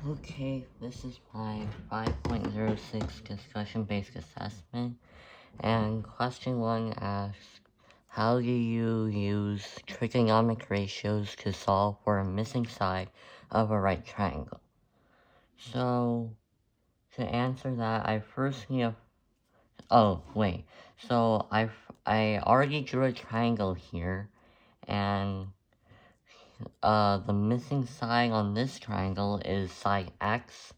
Okay, this is my 5.06 discussion-based assessment, and question 1 asks, how do you use trigonometric ratios to solve for a missing side of a right triangle? So, to answer that, I first need so I already drew a triangle here, and the missing side on this triangle is side x.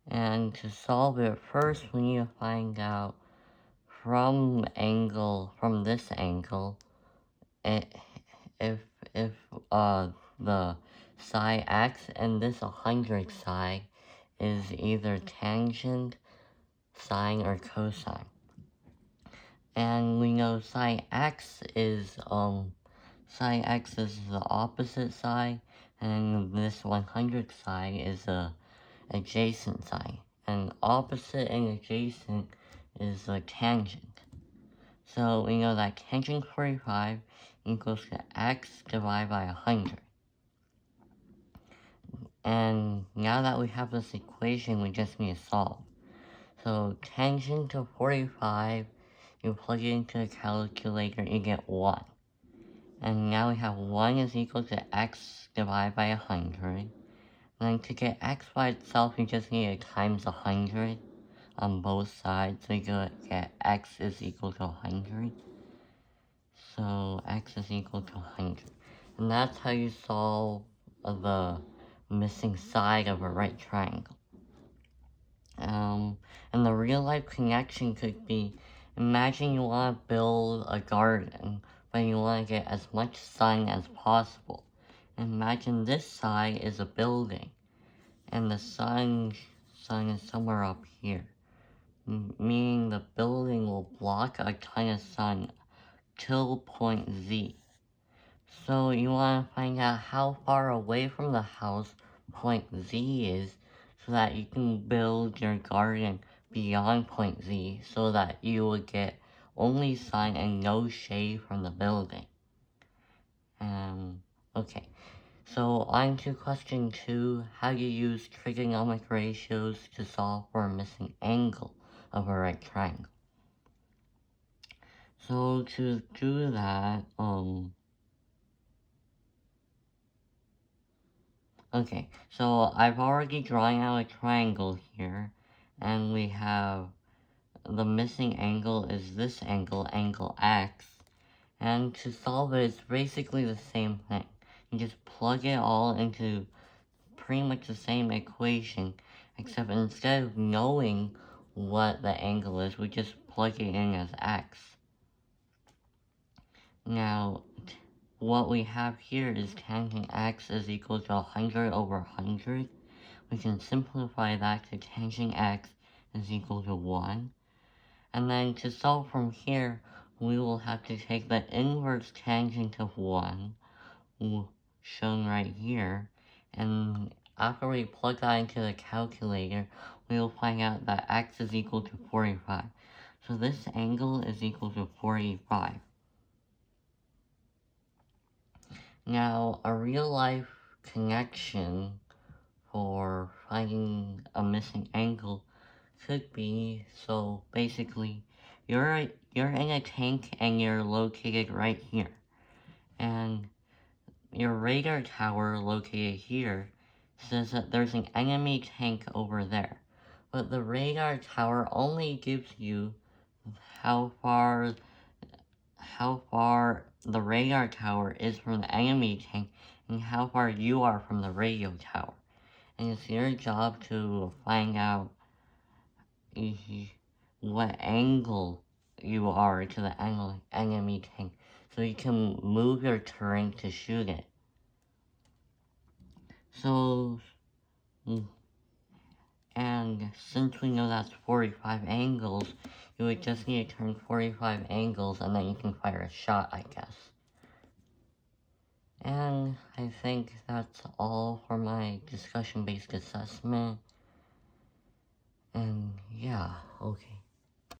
And to solve it, first we need to find out from this angle, if the side x and this 100 side is either tangent, sine, or cosine. And we know side x is the opposite side, and this 100 side is the adjacent side. And opposite and adjacent is a tangent. So we know that tangent 45 equals to x divided by 100. And now that we have this equation, we just need to solve. So tangent to 45, you plug it into the calculator, you get 1. And now we have 1 is equal to x divided by 100. Then to get x by itself, you just need to times 100 on both sides, so you get x is equal to 100. So x is equal to 100. And that's how you solve the missing side of a right triangle. And the real life connection could be, imagine you want to build a garden, but you want to get as much sun as possible. Imagine this side is a building, and the sun is somewhere up here, meaning the building will block a ton of sun till point Z. So you want to find out how far away from the house point Z is, so that you can build your garden beyond point Z, so that you will get only sun and no shade from the building. Okay. So on to question 2, how you use trigonometric ratios to solve for a missing angle of a right triangle. So to do that, okay, so I've already drawn out a triangle here, and we have the missing angle is this angle, angle X, and to solve it, it's basically the same thing. You just plug it all into pretty much the same equation, except instead of knowing what the angle is, we just plug it in as x. Now, what we have here is tangent x is equal to 100 over 100. We can simplify that to tangent x is equal to 1. And then to solve from here, we will have to take the inverse tangent of 1, shown right here, and after we plug that into the calculator, we will find out that x is equal to 45. So this angle is equal to 45. Now, a real-life connection for finding a missing angle could be, so basically, you're in a tank and you're located right here. And your radar tower located here says that there's an enemy tank over there. But the radar tower only gives you how far the radar tower is from the enemy tank and how far you are from the radio tower. And it's your job to find out what angle you are to the enemy tank, so you can move your turret to shoot it. So, and since we know that's 45 angles, you would just need to turn 45 angles and then you can fire a shot, I guess. And I think that's all for my discussion-based assessment. And yeah, okay.